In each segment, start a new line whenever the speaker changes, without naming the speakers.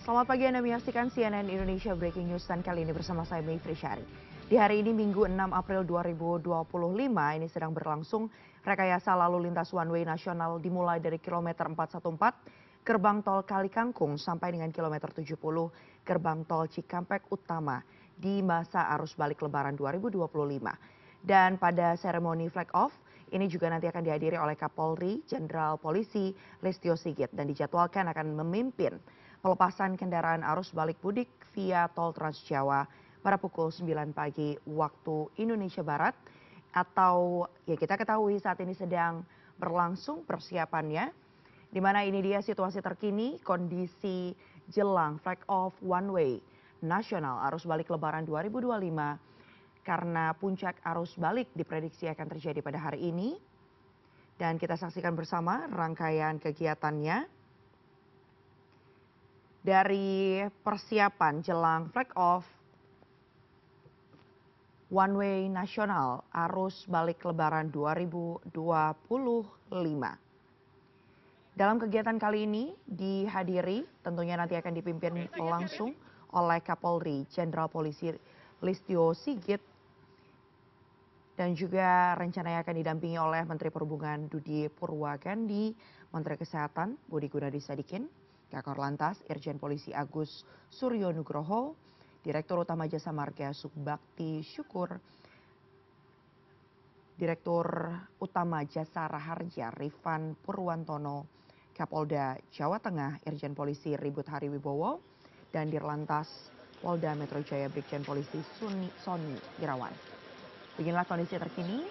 Selamat pagi, Anda menyaksikan CNN Indonesia Breaking News dan kali ini bersama saya Mayfri Syari. Di hari ini Minggu 6 April 2025 ini sedang berlangsung rekayasa lalu lintas one way nasional dimulai dari kilometer 414 gerbang tol Kalikangkung sampai dengan kilometer 70 gerbang tol Cikampek Utama di masa arus balik Lebaran 2025. Dan pada seremoni flag off ini juga nanti akan dihadiri oleh Kapolri Jenderal Polisi Listio Sigit dan dijadwalkan akan memimpin pelepasan kendaraan arus balik mudik via tol Trans Jawa pada pukul 9 pagi waktu Indonesia Barat, atau ya kita ketahui saat ini sedang berlangsung persiapannya, di mana ini dia situasi terkini kondisi jelang flag off one way nasional arus balik Lebaran 2025 karena puncak arus balik diprediksi akan terjadi pada hari ini. Dan kita saksikan bersama rangkaian kegiatannya. Dari persiapan jelang flag off one way nasional arus balik Lebaran 2025. Dalam kegiatan kali ini dihadiri tentunya nanti akan dipimpin langsung oleh Kapolri Jenderal Polisi Listio Sigit dan juga rencananya akan didampingi oleh Menteri Perhubungan Budi Purwakandi, Menteri Kesehatan Budi Gunadi Sadikin, Kakor Lantas Irjen Polisi Agus Suryo Nugroho, Direktur Utama Jasa Marga Subbakti Syukur, Direktur Utama Jasa Raharja Rifan Purwantono, Kapolda Jawa Tengah Irjen Polisi Ribut Hariwibowo, dan Dirlantas Polda Metro Jaya Brigjen Polisi Sony Irawan. Beginilah kondisi terkini,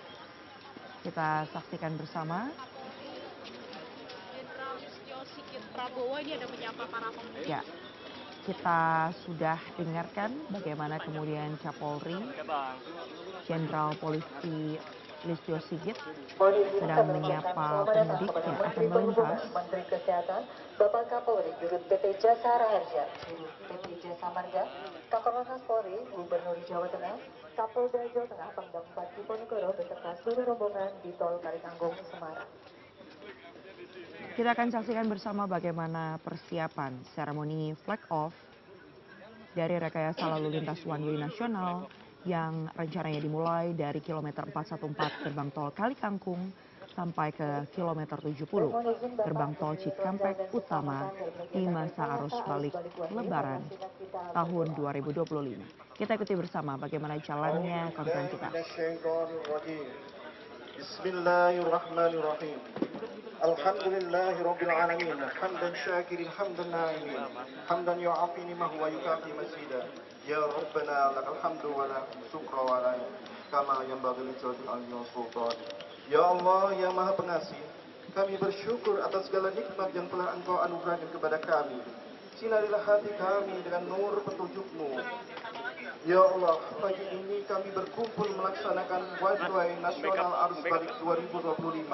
kita saksikan bersama.
Prabowo ini ada menyapa para pemudik.
Ya, kita sudah dengarkan bagaimana kemudian Kapolri Jenderal Polisi Listio Sigit sedang menyapa pemudik yang akan melintas.
Menteri Kesehatan, Bapak Kapolri, Dirut PT Jasa Raharja, Dirut PT Jasa Marga, Kakor Lantas Polri, Gubernur Jawa Tengah, Kapolda Jawa Tengah, Pangdam 4 Diponegoro beserta seluruh rombongan di Tol Kalikangkung, Semarang.
Kita akan saksikan bersama bagaimana persiapan seremoni flag off dari rekayasa lalu lintas one way nasional yang rencananya dimulai dari kilometer 414 gerbang tol Kalikangkung sampai ke kilometer 70 gerbang tol Cikampek Utama di masa arus balik Lebaran tahun 2025. Kita ikuti bersama bagaimana jalannya konferensi pers.
Bismillahirrahmanirrahim. Alhamdulillahirabbil alamin. Hamdan syakirin hamdan na'imin. Hamdan yu'afi ni'mahu wa yukafi masjida. Ya Rabbana lakal hamdu wa la syukra wa la kama yanbaghi li jalali al-'azmi wa sultan. Ya Allah, ya Maha Pengasih, kami bersyukur atas segala nikmat yang telah Engkau anugerahkan kepada kami. Sinarilah hati kami dengan nur petunjuk-Mu. Ya Allah, pagi ini kami berkumpul melaksanakan one way nasional arus balik 2025.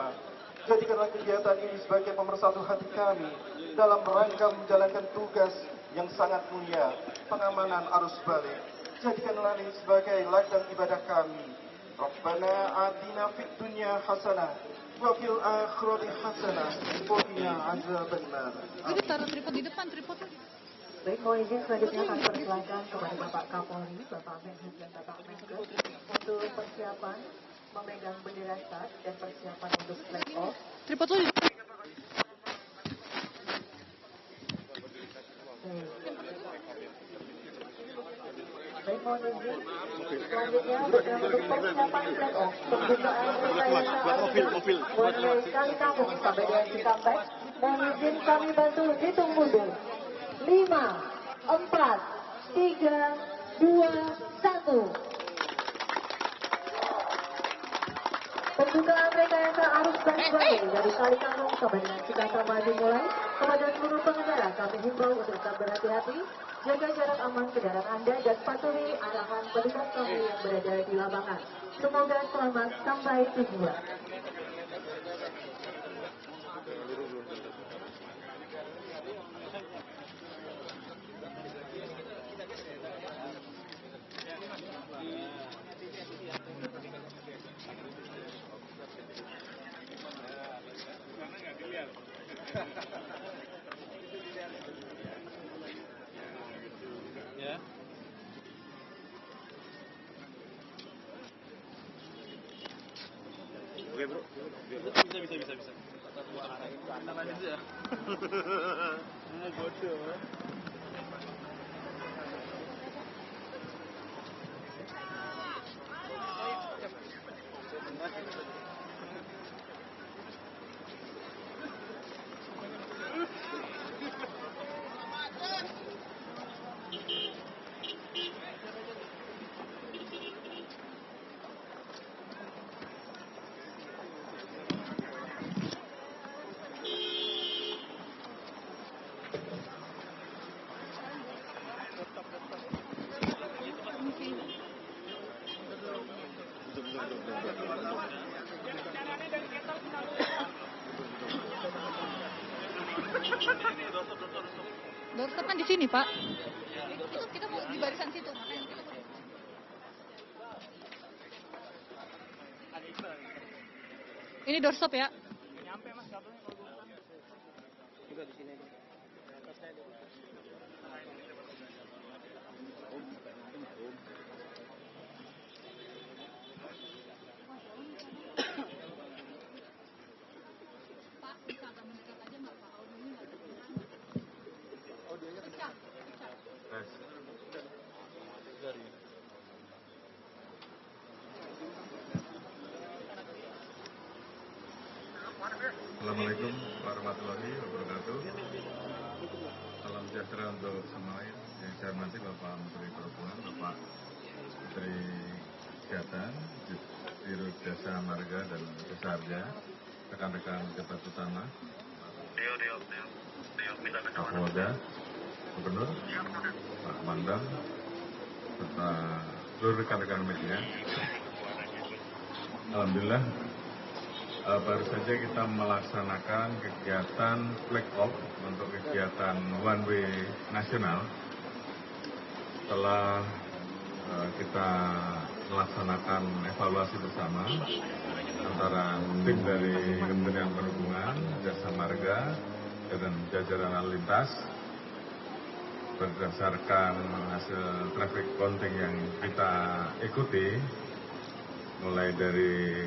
Jadikanlah kegiatan ini sebagai pemersatu hati kami dalam rangka menjalankan tugas yang sangat mulia, pengamanan arus balik. Jadikanlah ini sebagai ladang ibadah kami. Rabbana atina fid dunya hasanah wa fil akhirati hasanah wa qina azabannar.
Ini taruh tripod di depan, tripod.
Baik, mohon izin selanjutnya kami persilakan kepada Bapak Kapolri, Bapak Menhub dan Bapak Menkes untuk persiapan memegang bendera start dan persiapan untuk flag off.
Tripod lu di depan.
Baik, mohon izin selanjutnya untuk persiapan flag off penggunaan rekayasa mobil one way Kalikangkung sampai dengan Cikampek. Mohon izin kami bantu hitung mundur. 5, 4, 3, 2, 1. Pembukaan rekayasa arus balik dari Kalikangkung sampai dengan Cikampek dimulai. Kepada seluruh pengendara kami himbau untuk tetap berhati-hati, jaga jarak aman kendaraan Anda dan patuhi arahan petugas kami yang berada di lapangan. Semoga selamat sampai tujuan.
ya. Mau bodoh.
Doorstop kan di sini, Pak. Itu kita mau di barisan situ, makanya kita mau. Ini doorstop ya.
Nyampe Mas kabelnya kalau gue juga di sini.
Pak, bisa agak mendekat aja nggak, Pak? Audionya nggak kedengeran. Pecah.
Assalamualaikum warahmatullahi wabarakatuh. Salam sejahtera untuk semuanya. Yang saya hormati Bapak Menteri Perhubungan, Bapak Menteri Kesehatan, Dirut Jasa Marga dan Jasa Harja, rekan-rekan pejabat utama, Kapolda, Gubernur, Pak Mandam, serta seluruh rekan-rekan media. Alhamdulillah, baru saja kita melaksanakan kegiatan flag off untuk kegiatan one way nasional. Setelah kita melaksanakan evaluasi bersama antara tim dari Kementerian Perhubungan, Jasa Marga, dan jajaran lalu lintas, berdasarkan hasil traffic counting yang kita ikuti mulai dari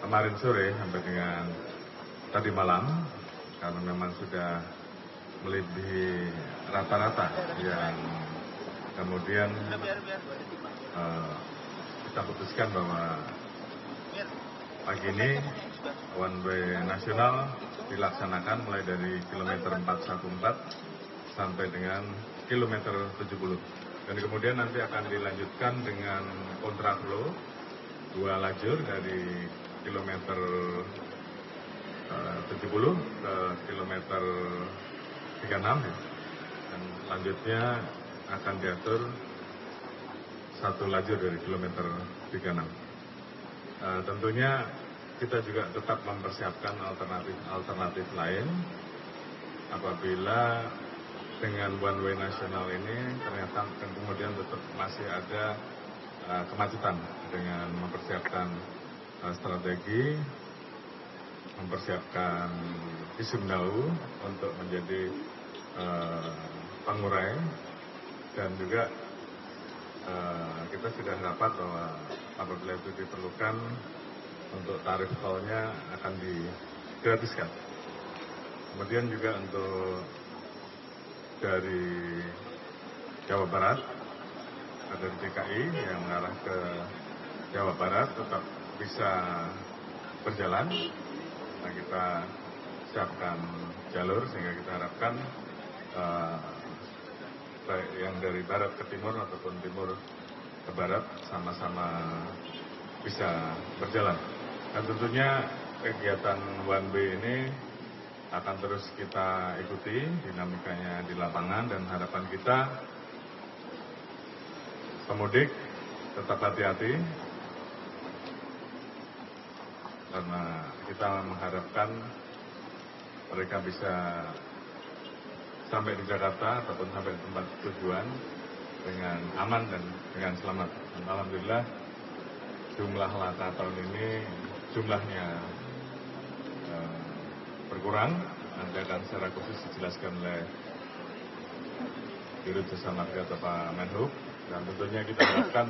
kemarin sore sampai dengan tadi malam, karena memang sudah melebihi rata-rata yang kemudian kita putuskan bahwa pagi ini one way nasional dilaksanakan mulai dari kilometer 414 sampai dengan kilometer 70. Dan kemudian nanti akan dilanjutkan dengan kontraflow 2 lajur dari kilometer 70 ke kilometer 36, dan selanjutnya akan diatur 1 lajur dari kilometer 36. Tentunya kita juga tetap mempersiapkan alternatif lain apabila dengan one way nasional ini ternyata kemudian tetap masih ada kemacetan, dengan mempersiapkan strategi, mempersiapkan visum dau untuk menjadi pengurai, dan juga kita sudah dapat bahwa apabila itu diperlukan untuk tarif tolnya akan digratiskan. Kemudian juga untuk dari Jawa Barat, dari DKI yang mengarah ke Jawa Barat tetap bisa berjalan. Nah, kita siapkan jalur sehingga kita harapkan baik yang dari barat ke timur ataupun timur ke barat sama-sama bisa berjalan. Dan tentunya kegiatan one way ini akan terus kita ikuti dinamikanya di lapangan, dan harapan kita pemudik tetap hati-hati karena kita mengharapkan mereka bisa sampai di Jakarta ataupun sampai di tempat tujuan dengan aman dan dengan selamat. Dan alhamdulillah jumlah laka tahun ini jumlahnya berkurang. Nanti akan secara khusus dijelaskan oleh Dirut Jasa Marga atau Pak Menhub, dan tentunya kita harapkan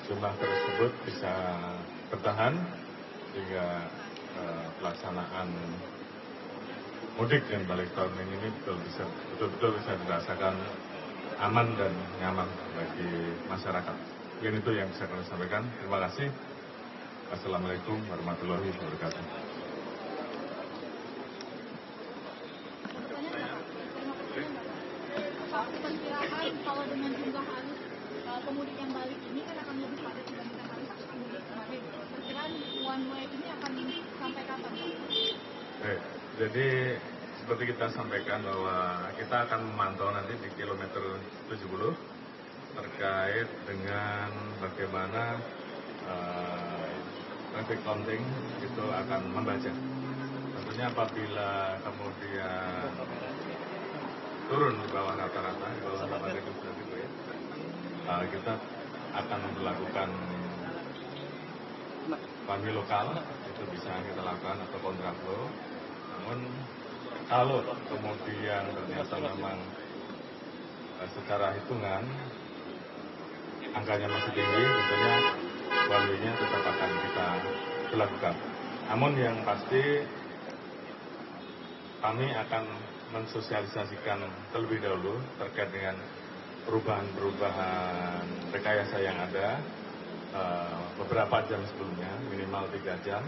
jumlah tersebut bisa bertahan sehingga pelaksanaan mudik dan balik tahun ini betul-betul bisa dirasakan aman dan nyaman bagi masyarakat. Mungkin itu yang bisa kami sampaikan. Terima kasih. Assalamualaikum warahmatullahi wabarakatuh.
Pak, perkiraan kalau dengan jumlah arus pemudik yang balik ini kan akan lebih padat dibandingkan arus pemudik kemarin. Perkiraan one way ini akan sampai kapan, Pak?
Baik, jadi seperti kita sampaikan bahwa kita akan memantau nanti di kilometer 70 terkait dengan bagaimana traffic counting itu akan membaca. Tentunya apabila kemudian turun di bawah rata-rata, di bawah 8.000 gitu ya, kita akan melakukan one way lokal, itu bisa kita lakukan atau kontraflow. Namun kalau kemudian ternyata memang secara hitungan angkanya masih tinggi, tentunya one way-nya tetap akan kita lakukan. Namun yang pasti kami akan mensosialisasikan terlebih dahulu terkait dengan perubahan-perubahan rekayasa yang ada beberapa jam sebelumnya, minimal 3 jam,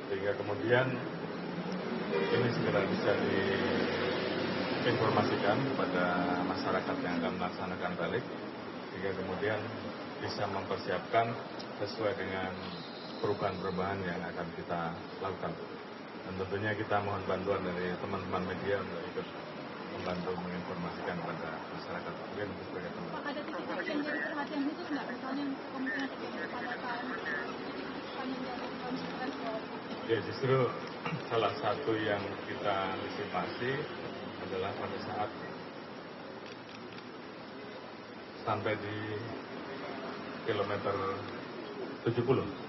sehingga kemudian ini segera bisa diinformasikan kepada masyarakat yang akan melaksanakan balik, sehingga kemudian bisa mempersiapkan sesuai dengan perubahan-perubahan yang akan kita lakukan. Dan tentunya kita mohon bantuan dari teman-teman media untuk ikut membantu menginformasikan kepada masyarakat. Mungkin sebagai teman.
Pak, ada titik-titik yang jadi perhatian khusus nggak? Misalnya kemungkinan terjadi kepadatan, sepanjang jalur transportasi.
Ya, justru salah satu yang kita antisipasi adalah pada saat sampai di kilometer 70.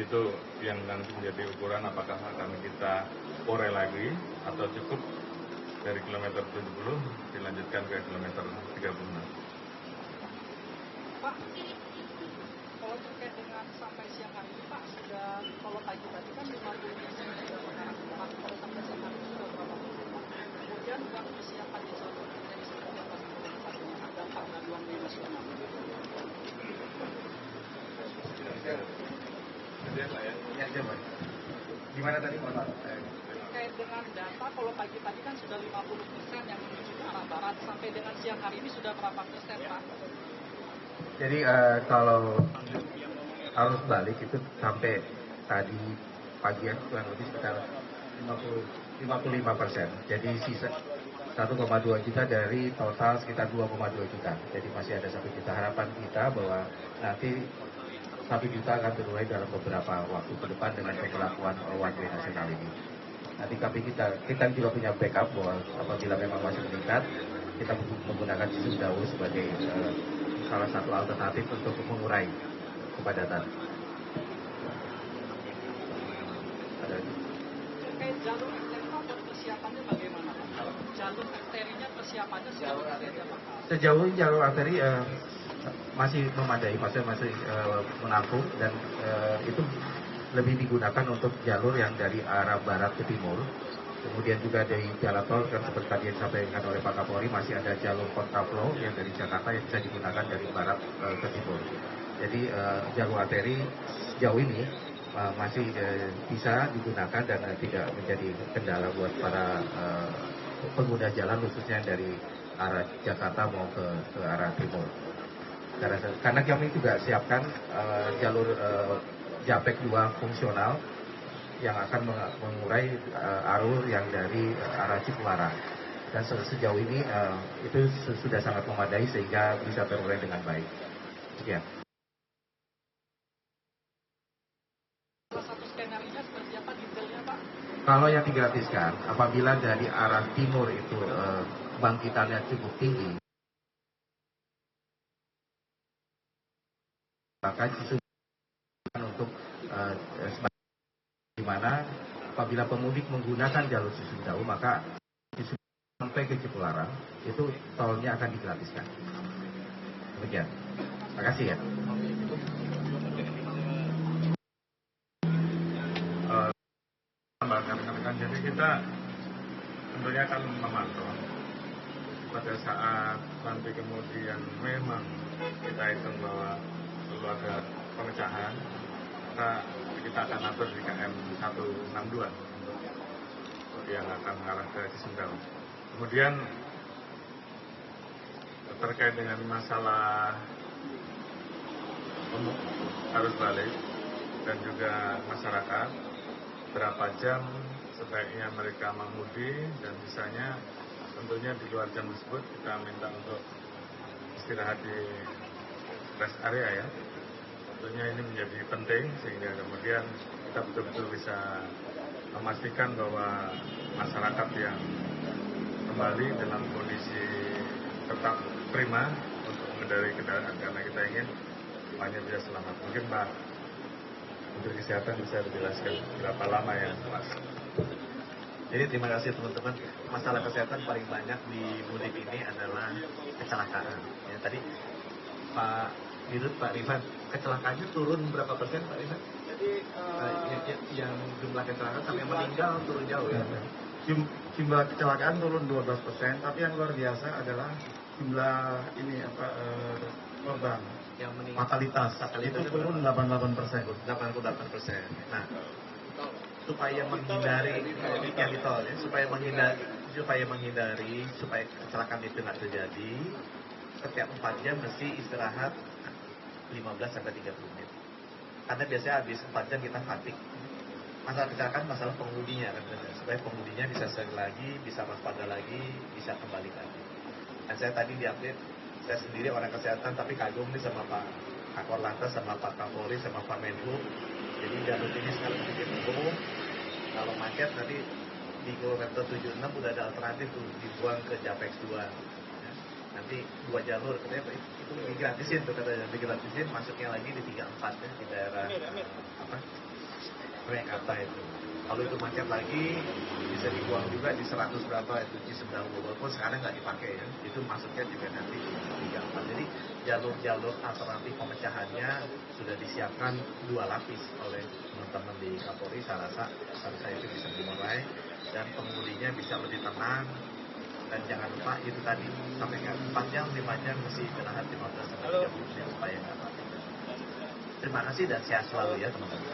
Itu yang nanti menjadi ukuran apakah akan kita ore lagi atau cukup dari kilometer 70 dilanjutkan ke kilometer 36.
Pak, kalau terkait dengan sampai siang hari ini, Pak, sudah kalau pagi tadi kan 50% dari sekarang, Pak, kalau sampai siang hari ini sudah berapa persen, Pak? Kemudian yang persiapan di jalur dari seperti apa sampai ada 4 gaduhan di nasional.
Gimana tadi, Pak?
Terkait dengan data, kalau pagi tadi kan sudah 50% yang menuju ke arah barat, sampai dengan siang hari ini sudah berapa persen, Pak?
Jadi kalau arus balik itu sampai tadi pagi ya kurang lebih sekitar 55%. Jadi sisa 1,2 juta dari total sekitar 2,2 juta. Jadi masih ada 1 juta. Harapan kita bahwa nanti 1 juta akan dimulai dalam beberapa waktu ke depan dengan pemberlakuan one way nasional ini. Nanti kita juga punya backup bahwa apabila memang masih meningkat, kita menggunakan sistem dahulu sebagai salah satu alternatif untuk mengurai kepadatan.
Terkait jalur arteri, Pak, persiapannya bagaimana, Pak? Jalur arterinya persiapannya sejauh ini aja, Pak?
Sejauh ini jalur arteri masih memadai, masih menampung dan itu lebih digunakan untuk jalur yang dari arah barat ke timur. Kemudian juga dari jalan tol kan seperti tadi yang disampaikan oleh Pak Kapolri masih ada jalur kontraflow yang dari Jakarta yang bisa digunakan dari barat ke timur. Jadi jalur arteri sejauh ini masih bisa digunakan dan tidak menjadi kendala buat para pengguna jalan khususnya dari arah Jakarta mau ke arah timur. Karena kami juga siapkan jalur Japek 2 fungsional yang akan mengurai arus yang dari arah Cipularang. Dan sejauh ini itu sudah sangat memadai sehingga bisa terurai dengan baik. Ya.
Salah satu skenario seperti apa detailnya, Pak?
Kalau yang digratiskan, apabila dari arah timur itu bangkitannya cukup tinggi, maka justru untuk di mana apabila pemudik menggunakan jalur Susumdawu maka sampai ke Cipularang itu tolnya akan digratiskan. Demikian. Terima kasih ya.
Tambahkan rekan-rekan, jadi kita tentunya akan memantau pada saat nanti kemudian memang kita hitung bahwa perlu ada pemecahan, maka kita akan atur di KM 162 untuk yang akan mengarah ke Cisumdawu. Kemudian terkait dengan masalah arus balik dan juga masyarakat, berapa jam sebaiknya mereka mengemudi dan sisanya tentunya di luar jam tersebut kita minta untuk istirahat di rest area ya. Tentunya ini menjadi penting sehingga kemudian kita betul-betul bisa memastikan bahwa masyarakat yang kembali dalam kondisi tetap prima untuk mengendarai kendaraan karena kita ingin semuanya bisa selamat. Mungkin Pak Menteri Kesehatan bisa dijelaskan berapa lama yang pas.
Jadi terima kasih teman-teman. Masalah kesehatan paling banyak di mudik ini adalah kecelakaan. Ya, tadi Pak Dirut, Pak Rifan, kecelakaannya turun berapa persen Pak Rifan?
Jadi
Yang jumlah kecelakaan sampai meninggal turun jauh ya.
jumlah kecelakaan turun 12%, tapi yang luar biasa adalah jumlah korban
Yang meninggal.
fatalitas itu turun 88%.
88%. Nah, supaya menghindari yang di tol ya, supaya kecelakaan itu nggak terjadi, setiap 4 jam mesti istirahat 15 sampai 30 menit. Karena biasanya habis 4 jam kita fatigue. Masalah kecelakaan masalah pengemudinya kan, supaya pengemudinya bisa sering lagi, bisa waspada lagi, bisa kembali lagi. Dan saya tadi diupdate, saya sendiri orang kesehatan tapi kagum nih sama Pak Kakor Lantas, sama Pak Kapolri, sama Pak Menhub. Jadi jalur ini sekarang sedikit umum. Kalau macet nanti di kilometer 76 udah ada alternatif tuh, dibuang ke Japex 2. Ya. Nanti 2 jalur, katanya itu digratisin tuh katanya, digratisin masuknya lagi di 34 ya, di daerah Mekarta itu. Kalau itu macet lagi bisa dibuang juga di 100 berapa itu di Cisumdawu, walaupun sekarang nggak dipakai ya, itu masuknya juga nanti di 34. Jadi jalur-jalur alternatif pemecahannya sudah disiapkan 2 lapis oleh teman-teman di Kapolri. Saya rasa itu bisa dimulai dan pengemudinya bisa lebih tenang. Dan jangan lupa itu tadi sampai 4 jam, 5 jam mesti istirahat 15 sampai 30 menit supaya nggak mati. Terima kasih dan sehat selalu ya teman-teman.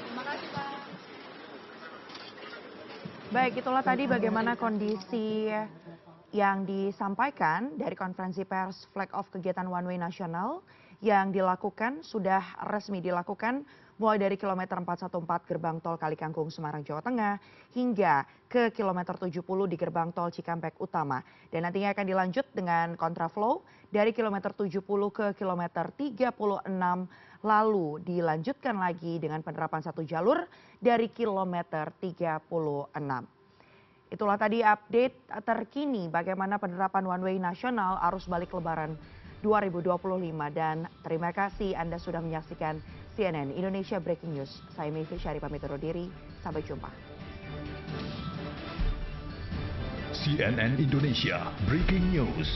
Terima kasih Pak.
Baik, itulah tadi bagaimana kondisi yang disampaikan dari konferensi pers flag off kegiatan One Way nasional yang dilakukan, sudah resmi dilakukan mulai dari kilometer 414 gerbang tol Kalikangkung Semarang Jawa Tengah hingga ke kilometer 70 di gerbang tol Cikampek Utama. Dan nantinya akan dilanjut dengan kontraflow dari kilometer 70 ke kilometer 36 lalu dilanjutkan lagi dengan penerapan 1 jalur dari kilometer 36. Itulah tadi update terkini bagaimana penerapan one way nasional arus balik lebaran 2025 dan terima kasih Anda sudah menyaksikan CNN Indonesia Breaking News. Saya Mayfri Syari pamit undur diri, sampai jumpa.
CNN Indonesia Breaking News.